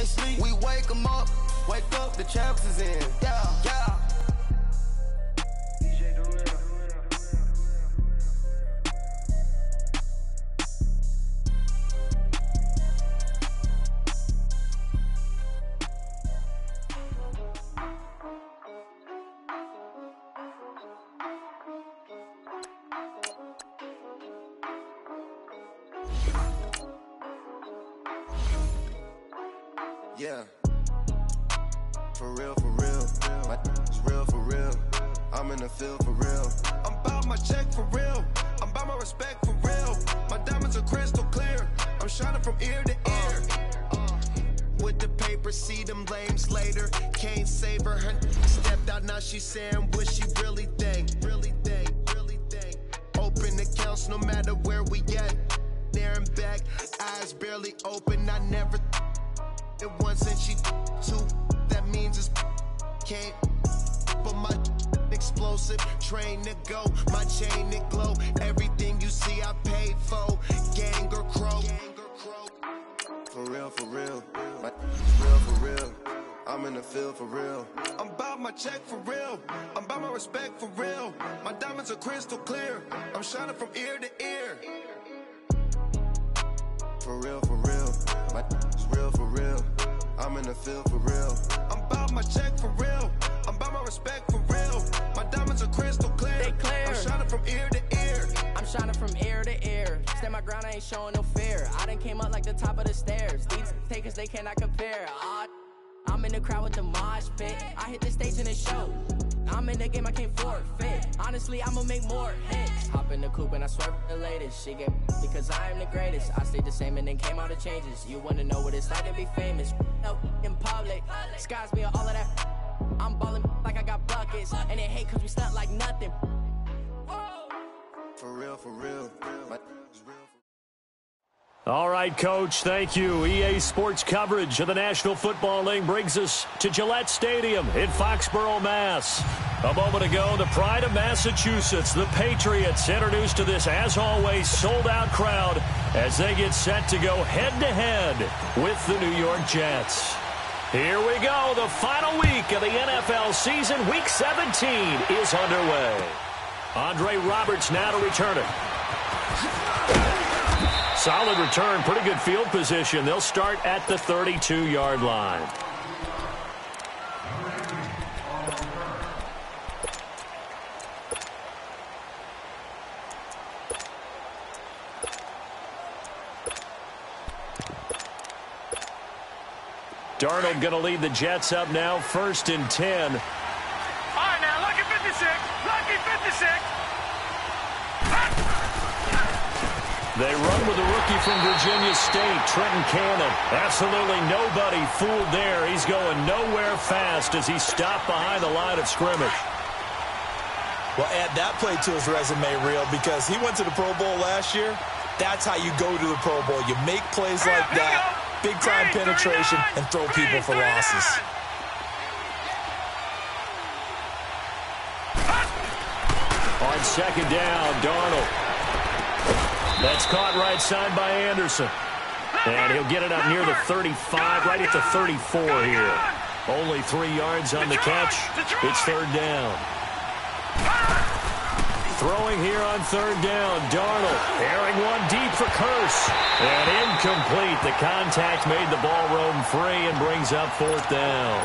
they sleep, we wake them up. Wake up, the champs is in. Yeah, yeah. Yeah, for real, my it's real for real. I'm in the field for real. I'm about my check for real. I'm about my respect for real. My diamonds are crystal clear. I'm shining from ear to ear. With the paper, see them lames later. Can't save her. Her stepped out, now she's saying what she really think. Open accounts no matter where we at. There and back, eyes barely open. I never it once and she two. That means it's can't. But my explosive train to go, my chain to glow. Everything you see I paid for. Gang or crow. For real, my it's real for real. I'm in the field for real. I'm about my check for real. I'm about my respect for real. My diamonds are crystal clear. I'm shining from ear to ear. For real, my it's real for real. I'm in the field for real. I'm about my check for real. I'm about my respect for real. My diamonds are crystal clear. They clear. I'm shining from ear to ear. I'm shining from ear to ear. Stand my ground, I ain't showing no fear. I done came up like the top of the stairs. These takers, they cannot compare. I'm in the crowd with the mosh pit. I hit the stage in the show. I'm in the game, I can't forfeit. Honestly, I'ma make more hits. Hop in the coupe and I swerve the latest. She get because I am the greatest. I stayed the same and then came out of changes. You wanna know what it's like to be famous? No, in public, skies me all of that. I'm ballin' like I got buckets. And they hate cause we stunt like nothing. For real, my it's real. All right, Coach, thank you. EA Sports coverage of the National Football League brings us to Gillette Stadium in Foxborough, Mass. A moment ago, the pride of Massachusetts, the Patriots, introduced to this, as always, sold-out crowd as they get set to go head-to-head with the New York Jets. Here we go. The final week of the NFL season, Week 17, is underway. Andre Roberts now to return it. Solid return, pretty good field position. They'll start at the 32-yard line. Darnold going to lead the Jets up now, 1st and 10. All right, now, lucky 56. Lucky 56. They run with a rookie from Virginia State, Trenton Cannon. Absolutely nobody fooled there. He's going nowhere fast as he stopped behind the line of scrimmage. Well, add that play to his resume reel because he went to the Pro Bowl last year. That's how you go to the Pro Bowl. You make plays like that, big-time penetration, and throw people for losses. On 2nd down, Darnold. That's caught right side by Anderson. And he'll get it up near the 35, right at the 34 here. Only 3 yards on the catch. It's 3rd down. Throwing here on 3rd down, Darnold. Airing one deep for Curse. And incomplete. The contact made the ball roam free and brings up 4th down.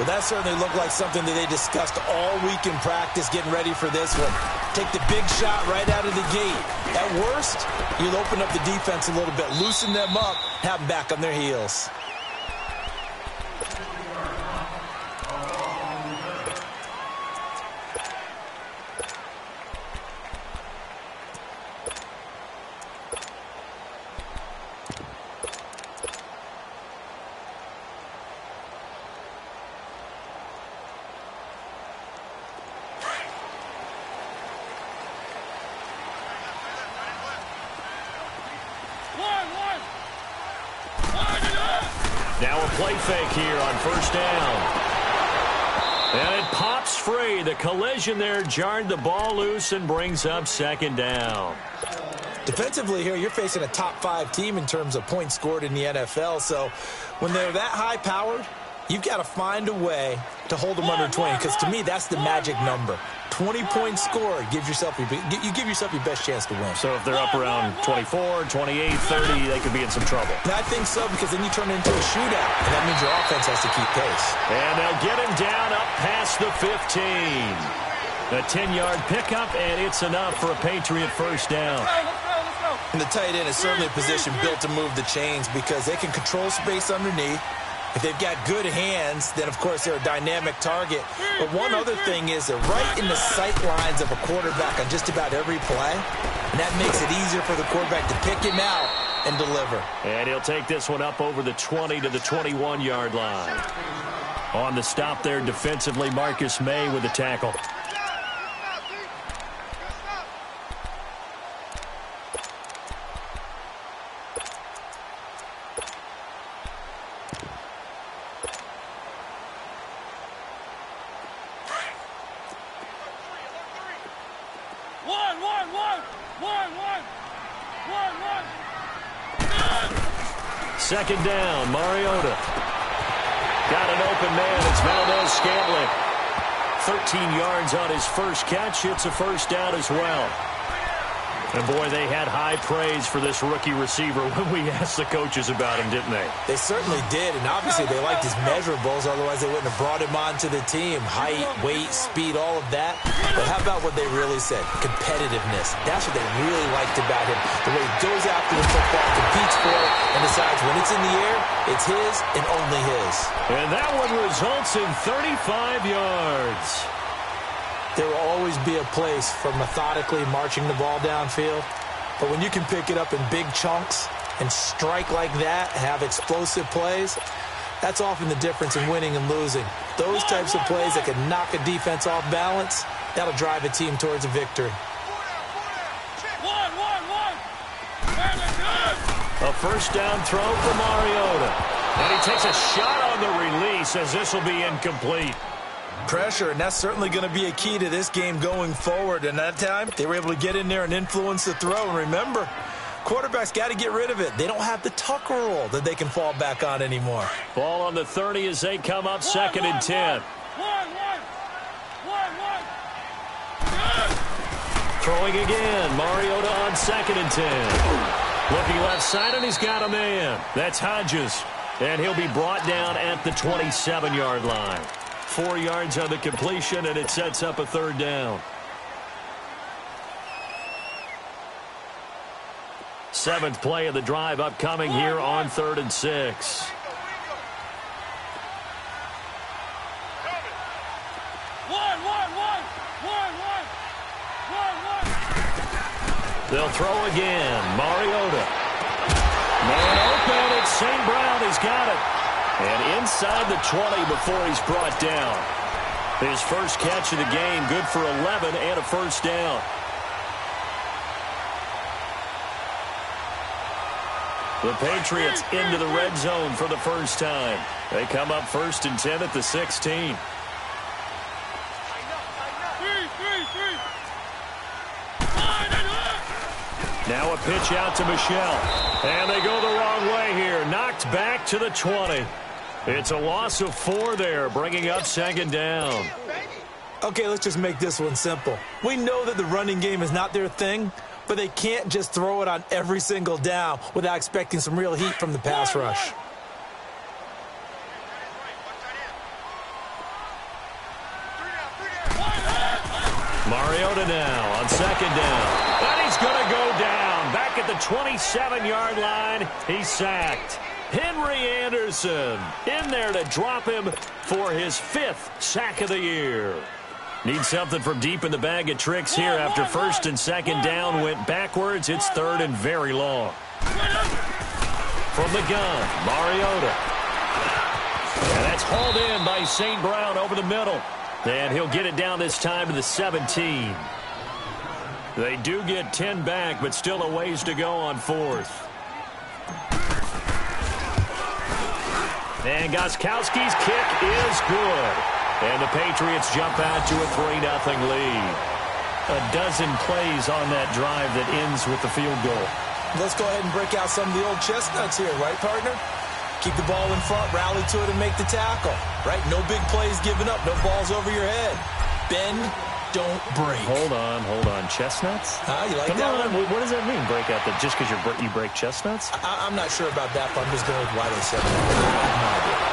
Well, that certainly looked like something that they discussed all week in practice, getting ready for this one. Take the big shot right out of the gate. At worst, you'll open up the defense a little bit, loosen them up, have them back on their heels. Now a play fake here on 1st down. And it pops free. The collision there jarred the ball loose and brings up 2nd down. Defensively here, you're facing a top 5 team in terms of points scored in the NFL. So when they're that high-powered, you've got to find a way to hold them under 20, because to me, that's the magic number. 20 points scored, you give yourself your best chance to win. So if they're up around 24, 28, 30, they could be in some trouble. And I think so, because then you turn it into a shootout, and that means your offense has to keep pace. And they'll get him down up past the 15. A 10-yard pickup, and it's enough for a Patriot first down. And the tight end is certainly a position built to move the chains, because they can control space underneath. If they've got good hands, then, of course, they're a dynamic target. But one other thing is they're right in the sight lines of a quarterback on just about every play, and that makes it easier for the quarterback to pick him out and deliver. And he'll take this one up over the 20 to the 21-yard line. On the stop there defensively, Marcus May with the tackle. Second down, Mariota. Got an open man. It's Valdez-Scantling. 13 yards on his first catch. It's a first down as well. And, boy, they had high praise for this rookie receiver when we asked the coaches about him, didn't they? They certainly did, and obviously they liked his measurables. Otherwise, they wouldn't have brought him onto the team. Height, weight, speed, all of that. But how about what they really said? Competitiveness. That's what they really liked about him. The way he goes after the football, competes for it, and decides when it's in the air, it's his and only his. And that one results in 35 yards. There will always be a place for methodically marching the ball downfield. But when you can pick it up in big chunks and strike like that, have explosive plays, that's often the difference in winning and losing. Those types of plays that can knock a defense off balance, that'll drive a team towards a victory. A first down throw for Mariota. And he takes a shot on the release as this will be incomplete. Pressure, and that's certainly going to be a key to this game going forward. And that time, they were able to get in there and influence the throw. And remember, quarterbacks got to get rid of it. They don't have the Tucker rule that they can fall back on anymore. Ball on the 30 as they come up second and 10. Throwing again. Mariota on second and 10. Looking left side, and he's got a man. That's Hodges. And he'll be brought down at the 27-yard line. 4 yards on the completion, and it sets up a third down. 7th play of the drive upcoming here on 3rd and 6. They'll throw again. Mariota. Man open. It's St. Brown. He's got it. And inside the 20 before he's brought down. His first catch of the game, good for 11 and a first down. The Patriots into the red zone for the first time. They come up 1st and 10 at the 16. Now a pitch out to Michel. And they go the wrong way here. Knocked back to the 20. It's a loss of 4 there, bringing up second down. Okay, let's just make this one simple. We know that the running game is not their thing, but they can't just throw it on every single down without expecting some real heat from the pass rush. Mariota now on second down. And he's going to go down. Back at the 27-yard line, he's sacked. Henry Anderson in there to drop him for his 5th sack of the year. Need something from deep in the bag of tricks here after 1st and 2nd down went backwards. It's 3rd and very long. From the gun, Mariota. And that's hauled in by St. Brown over the middle. And he'll get it down this time to the 17. They do get 10 back, but still a ways to go on 4th. And Gostkowski's kick is good. And the Patriots jump out to a 3-0 lead. a dozen plays on that drive that ends with the field goal. Let's go ahead and break out some of the old chestnuts here, right, partner? Keep the ball in front, rally to it, and make the tackle, right? No big plays given up, no balls over your head. Bend, don't break. Hold on. Chestnuts? You like Come that on. one? What does that mean, break out? That just because you break chestnuts? I'm not sure about that, but I'm just going with why they said that.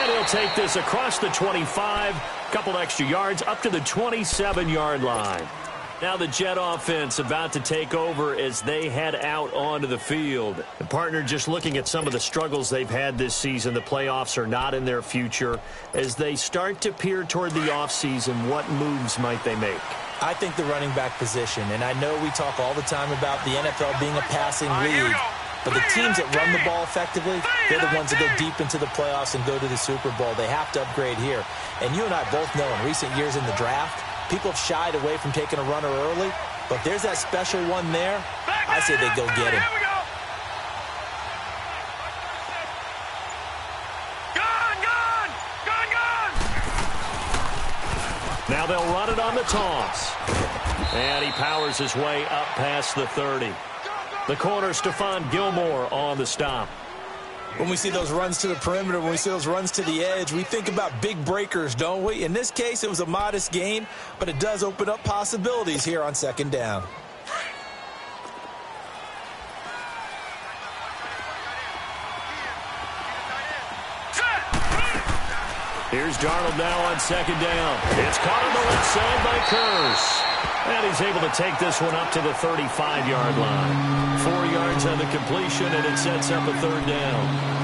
And he'll take this across the 25, couple extra yards, up to the 27-yard line. Now the Jet offense about to take over as they head out onto the field. The partner, just looking at some of the struggles they've had this season, the playoffs are not in their future. As they start to peer toward the offseason, what moves might they make? I think the running back position, and I know we talk all the time about the NFL being a passing league, but the teams that run the ball effectively, they're the ones that go deep into the playoffs and go to the Super Bowl. They have to upgrade here. And you and I both know in recent years in the draft, people have shied away from taking a runner early, but there's that special one there. I say they go get him. Now they'll run it on the toss. And he powers his way up past the 30. The corner, Stephon Gilmore, on the stop. When we see those runs to the perimeter, when we see those runs to the edge, we think about big breakers, don't we? In this case, it was a modest gain, but it does open up possibilities here on second down. Here's Darnold now on second down. It's caught on the left side by Kurz. And he's able to take this one up to the 35-yard line. 4 yards on the completion, and it sets up a third down.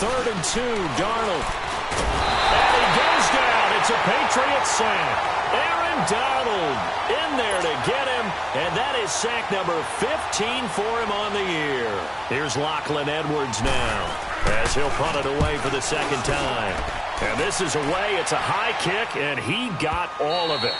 Third and 2, Darnold. And he goes down. It's a Patriots sack. Aaron Donald in there to get him, and that is sack number 15 for him on the year. Here's Lachlan Edwards now as he'll punt it away for the second time. And this is away. It's a high kick, and he got all of it.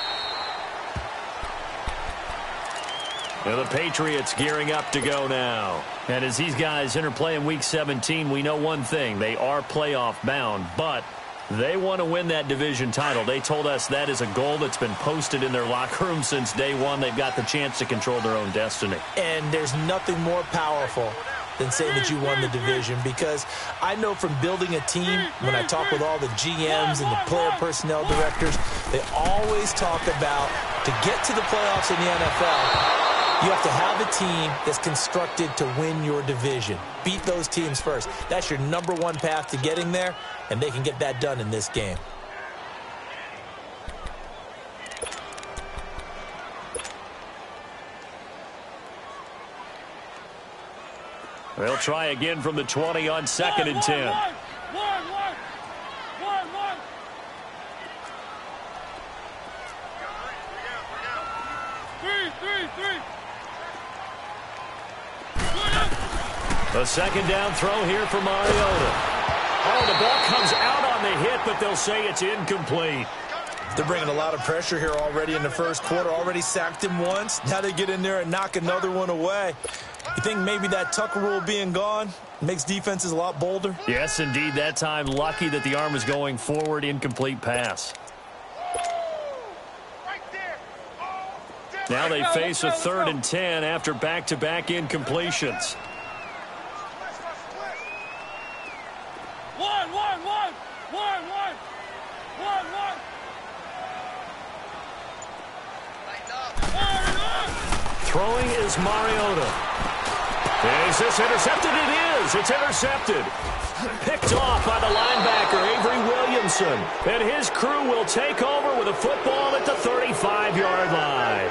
And the Patriots gearing up to go now. And as these guys interplay in Week 17, we know one thing. They are playoff bound, but they want to win that division title. They told us that is a goal that's been posted in their locker room since day one. They've got the chance to control their own destiny. And there's nothing more powerful than saying that you won the division, because I know from building a team, when I talk with all the GMs and the player personnel directors, they always talk about to get to the playoffs in the NFL, you have to have a team that's constructed to win your division. Beat those teams first. That's your number one path to getting there, and they can get that done in this game. They'll try again from the 20 on second and 10. One. Three. A second down throw here for Mariota. Oh, the ball comes out on the hit, but they'll say it's incomplete. They're bringing a lot of pressure here already in the first quarter. Already sacked him once. Now they get in there and knock another one away. You think maybe that Tucker rule being gone makes defenses a lot bolder? Yes, indeed. That time, lucky that the arm was going forward. Incomplete pass. Now they face a third and 10 after back-to-back incompletions. One. Throwing is Mariota. Is this intercepted? It is. It's intercepted. Picked off by the linebacker, Avery Williamson. And his crew will take over with a football at the 35-yard line.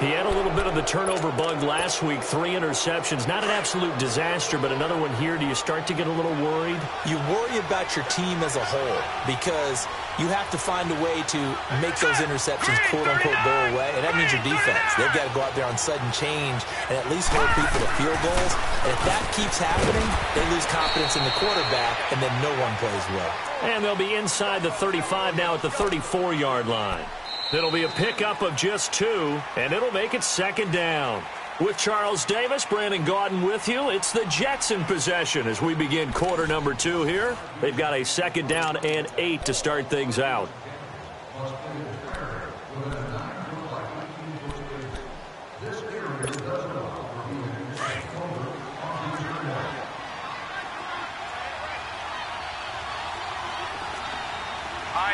He had a little bit of the turnover bug last week, 3 interceptions. Not an absolute disaster, but another one here. Do you start to get a little worried? You worry about your team as a whole because you have to find a way to make those interceptions, quote-unquote, go away. And that means Ranger defense. They've got to go out there on sudden change and at least hold people to field goals. And if that keeps happening, they lose confidence in the quarterback, and then no one plays well. And they'll be inside the 35 now at the 34-yard line. It'll be a pickup of just 2, and it'll make it 2nd down. With Charles Davis, Brandon Gaudin with you. It's the Jets in possession as we begin quarter number 2 here. They've got a 2nd down and 8 to start things out.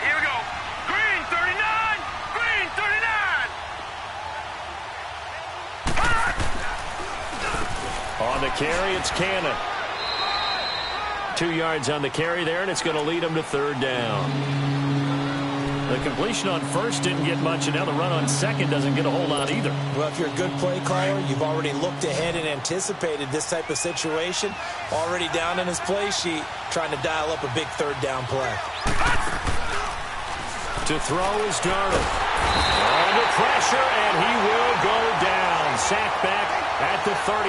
Here we go. Green 39. Green 39. On the carry, it's Cannon. 2 yards on the carry there, and it's going to lead him to 3rd down. The completion on 1st didn't get much, and now the run on 2nd doesn't get a whole lot either. Well, if you're a good play caller, you've already looked ahead and anticipated this type of situation. Already down in his play sheet, trying to dial up a big 3rd down play. To throw is Darnold. Under pressure, and he will go down. Sacked back at the 38.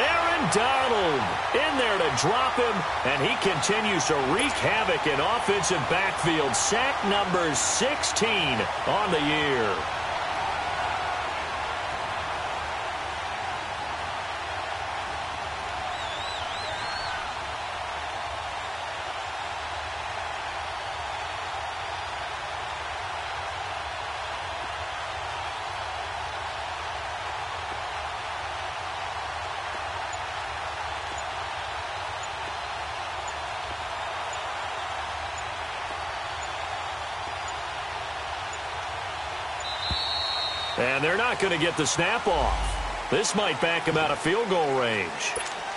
Aaron Donald in there to drop him, and he continues to wreak havoc in offensive backfield. Sack number 16 on the year. And they're not going to get the snap off. This might back him out of field goal range.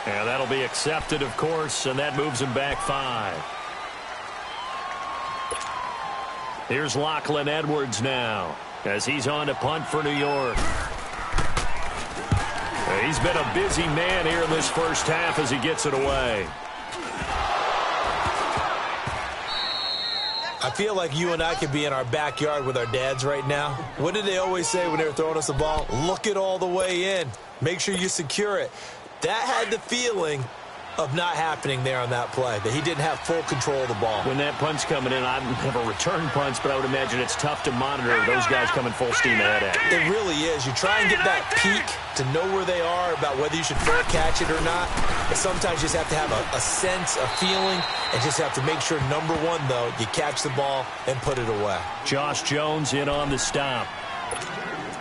And that'll be accepted, of course, and that moves him back 5. Here's Lachlan Edwards now as he's on to punt for New York. He's been a busy man here in this first half as he gets it away. I feel like you and I could be in our backyard with our dads right now. What did they always say when they were throwing us the ball? Look it all the way in. Make sure you secure it. That had the feeling of not happening there on that play, that he didn't have full control of the ball. When that punt's coming in, I never return punts, but I would imagine it's tough to monitor those guys coming full steam ahead at you. It really is. You try and get that peek to know where they are, about whether you should fair catch it or not. But sometimes you just have to have a sense, a feeling, and just have to make sure, number one, though, you catch the ball and put it away. Josh Jones in on the stop.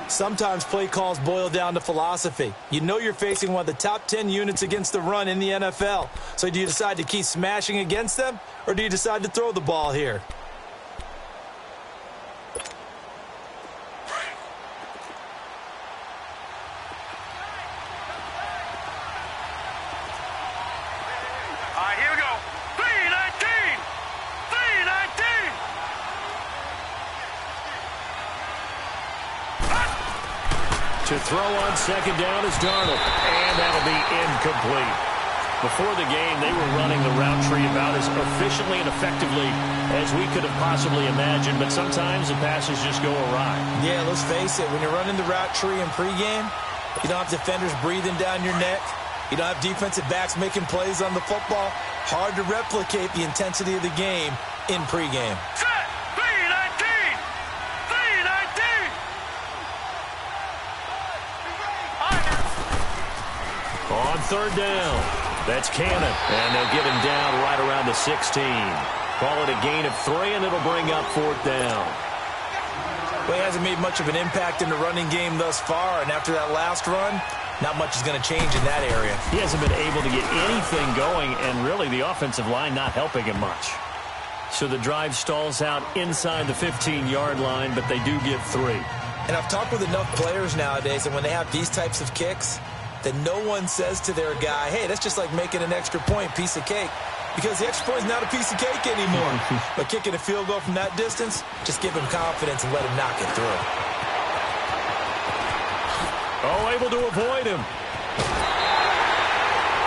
Sometimes play calls boil down to philosophy. You know you're facing one of the top 10 units against the run in the NFL. So do you decide to keep smashing against them, or do you decide to throw the ball here? Here we go. 319. 319. To throw on second down is Darnold, and that'll be incomplete. Before the game, they were running the route tree about as efficiently and effectively as we could have possibly imagined, but sometimes the passes just go awry. Yeah, let's face it, when you're running the route tree in pregame, you don't have defenders breathing down your neck. You don't have defensive backs making plays on the football. Hard to replicate the intensity of the game in pregame. On third down, that's Cannon, and they'll get him down right around the 16. Call it a gain of 3, and it'll bring up 4th down. Well, he hasn't made much of an impact in the running game thus far, and after that last run, not much is going to change in that area. He hasn't been able to get anything going, and really the offensive line not helping him much. So the drive stalls out inside the 15-yard line, but they do get 3. And I've talked with enough players nowadays, and when they have these types of kicks, that no one says to their guy, hey, that's just like making an extra point, piece of cake. Because the extra point is not a piece of cake anymore. But kicking a field goal from that distance, just give him confidence and let him knock it through. Oh, able to avoid him.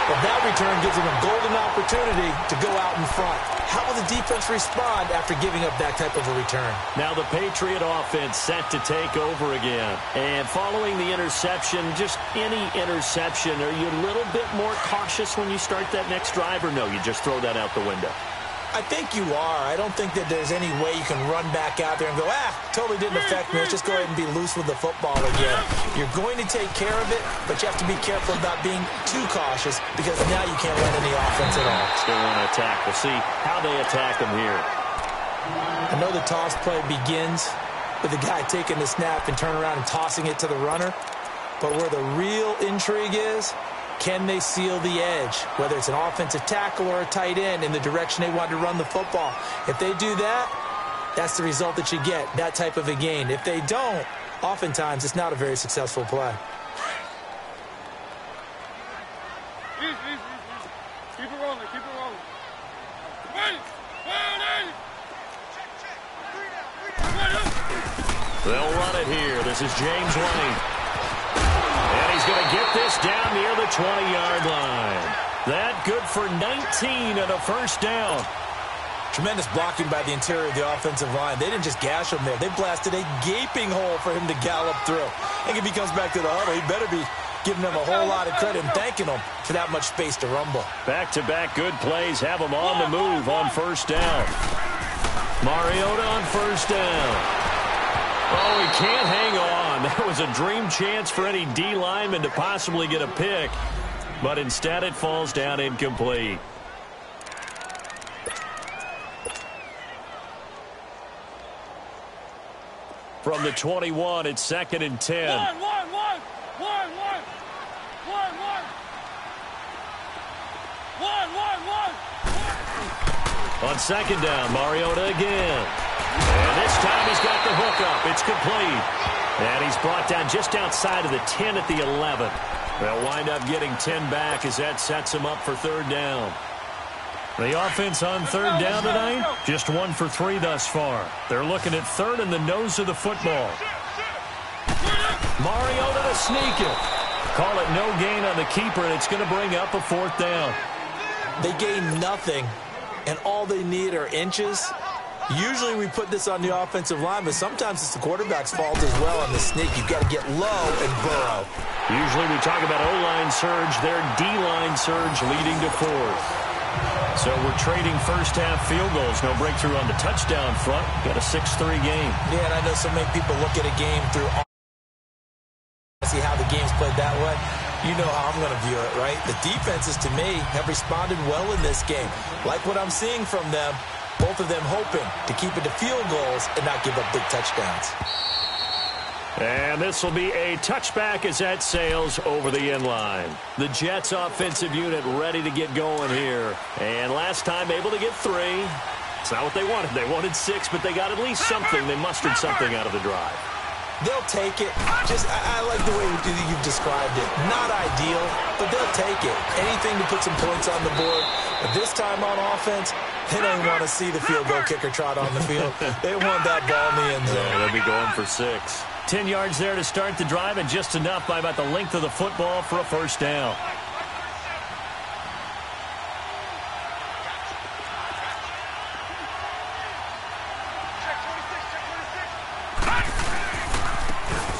Well, That return gives them a golden opportunity to go out in front. How will the defense respond after giving up that type of a return? Now the Patriot offense set to take over again. And following the interception, just any interception, are you a little bit more cautious when you start that next drive, or no, you just throw that out the window? I think you are. I don't think that there's any way you can run back out there and go, totally didn't affect me. Let's just go ahead and be loose with the football again. You're going to take care of it, but you have to be careful about being too cautious because now you can't run any offense at all. Still want to attack. We'll see how they attack them here. I know the toss play begins with the guy taking the snap and turning around and tossing it to the runner, but where the real intrigue is, can they seal the edge, whether it's an offensive tackle or a tight end, in the direction they want to run the football? If they do that, that's the result that you get, that type of a gain. If they don't, oftentimes it's not a very successful play. Keep it rolling, keep it rolling. They'll run it here. This is James Lane. And he's going to get this down near the 20-yard line. That good for 19 and a first down. Tremendous blocking by the interior of the offensive line. They didn't just gash him there. They blasted a gaping hole for him to gallop through. I think if he comes back to the huddle, he better be giving them a whole lot of credit and thanking them for that much space to rumble. Back-to-back good plays have them on the move on first down. Mariota on first down. Oh, he can't hang on. That was a dream chance for any D lineman to possibly get a pick, but instead it falls down incomplete. From the 21, it's 2nd and 10. On second down, Mariota again. And this time he's got the hook up. It's complete. And he's brought down just outside of the 10 at the 11. They'll wind up getting 10 back as that sets him up for third down. The offense on third down tonight, just 1 for 3 thus far. They're looking at third in the nose of the football. Mariota to sneak it. Call it no gain on the keeper, and it's going to bring up a fourth down. They gain nothing, and all they need are inches. Usually we put this on the offensive line, but sometimes it's the quarterback's fault as well on the sneak. You've got to get low and burrow. Usually we talk about O-line surge, their D-line surge leading to fourth. So we're trading first-half field goals. No breakthrough on the touchdown front. Got a 6-3 game. Yeah, and I know so many people look at a game through see how the game's played that way. You know how I'm going to view it, right? The defenses, to me, have responded well in this game. Like what I'm seeing from them, both of them hoping to keep it to field goals and not give up big touchdowns. And this will be a touchback as that sails over the end line. The Jets offensive unit ready to get going here. And last time able to get 3. It's not what they wanted. They wanted 6, but they got at least something. They mustered something out of the drive. They'll take it. I like the way you've described it. Not ideal, but they'll take it. Anything to put some points on the board. But this time on offense, they don't want to see the field goal kicker trot on the field. They want that ball in the end zone. Yeah, they'll be going for 6. 10 yards there to start the drive, and just enough by about the length of the football for a first down.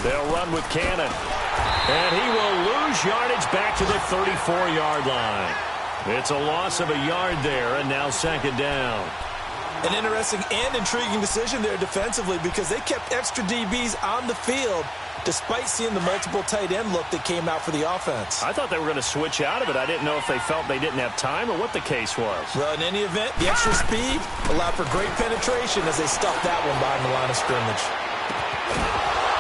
They'll run with Cannon. And he will lose yardage back to the 34-yard line. It's a loss of a yard there, and now second down. An interesting and intriguing decision there defensively because they kept extra DBs on the field despite seeing the multiple tight end look that came out for the offense. I thought they were going to switch out of it. I didn't know if they felt they didn't have time or what the case was. Well, in any event, the extra speed allowed for great penetration as they stuffed that one behind the line of scrimmage.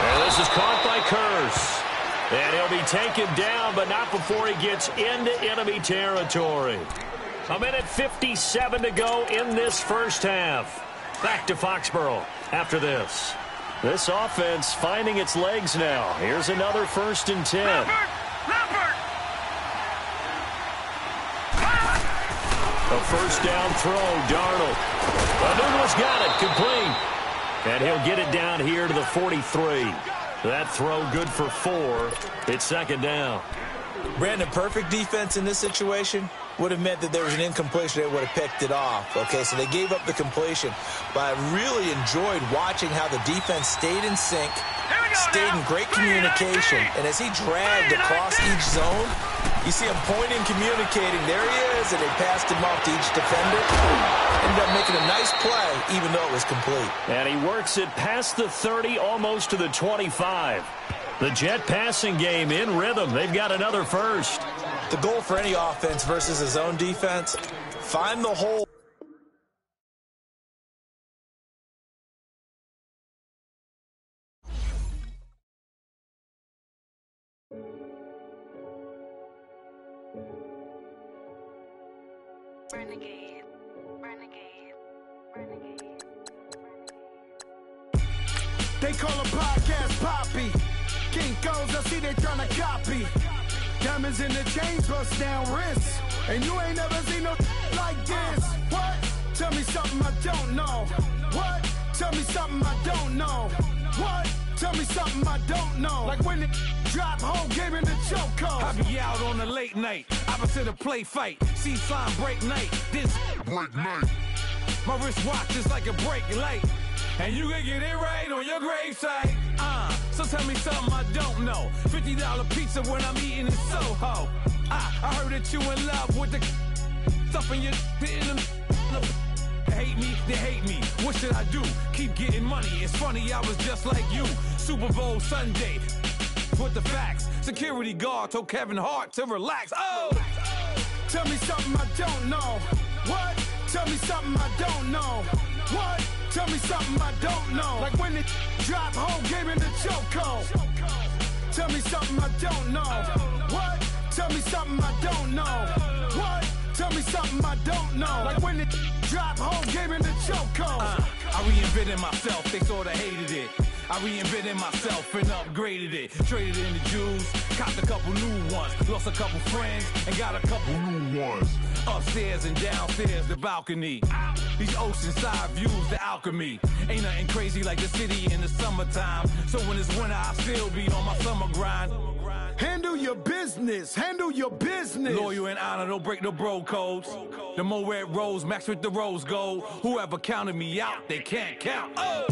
And this is caught by Curse. And he'll be taken down, but not before he gets into enemy territory. A minute 57 to go in this first half. Back to Foxborough after this. This offense finding its legs now. Here's another 1st and 10. A first down throw, Darnold. Anuno's got it, complete. And he'll get it down here to the 43. That throw good for 4. It's second down. Brandon, perfect defense in this situation would have meant that there was an incompletion. They would have picked it off. Okay, so they gave up the completion. But I really enjoyed watching how the defense stayed in sync, stayed in great communication. And as he dragged across each zone, you see him pointing, communicating. There he is, and they passed him off to each defender. Ended up making a nice play, even though it was complete. And he works it past the 30, almost to the 25. The Jet passing game in rhythm. They've got another first. The goal for any offense versus a zone defense, find the hole. Renegade, renegade, renegade. They call a podcast Poppy. Kinkos, I see they tryna copy. Diamonds in the chains, bust down wrists. And you ain't never seen no like this. What? Tell me something I don't know. What? Tell me something I don't know. What? Tell me something I don't know. Like when it drop, whole game in the chokehold. I be out on a late night, opposite a play fight. See sign break night, this break night. My wristwatch is like a break light. And you can get it right on your gravesite. So tell me something I don't know. $50 pizza when I'm eating in Soho. I heard that you in love with the stuff in your hate me, they hate me. What should I do? Keep getting money. It's funny, I was just like you. Super Bowl Sunday. With the facts. Security guard told Kevin Hart to relax. Oh! Tell me something I don't know. What? Tell me something I don't know. What? Tell me something I don't know. Like when it drop, whole game in the chokehold. Tell me something I don't know. What? Tell me something I don't know. What? Tell me something I don't know. Like when it drop, whole game in the chokehold. I reinvented myself, they sorta hated it. I reinvented myself and upgraded it. Traded in the Jews, copped a couple new ones. Lost a couple friends and got a couple new ones. Upstairs and downstairs, the balcony. These oceanside views, the alchemy. Ain't nothing crazy like the city in the summertime. So when it's winter, I still be on my summer grind. Handle your business. Handle your business. Loyal and honor, don't break no bro codes. The more red rose, max with the rose gold. Whoever counted me out, they can't count. Oh!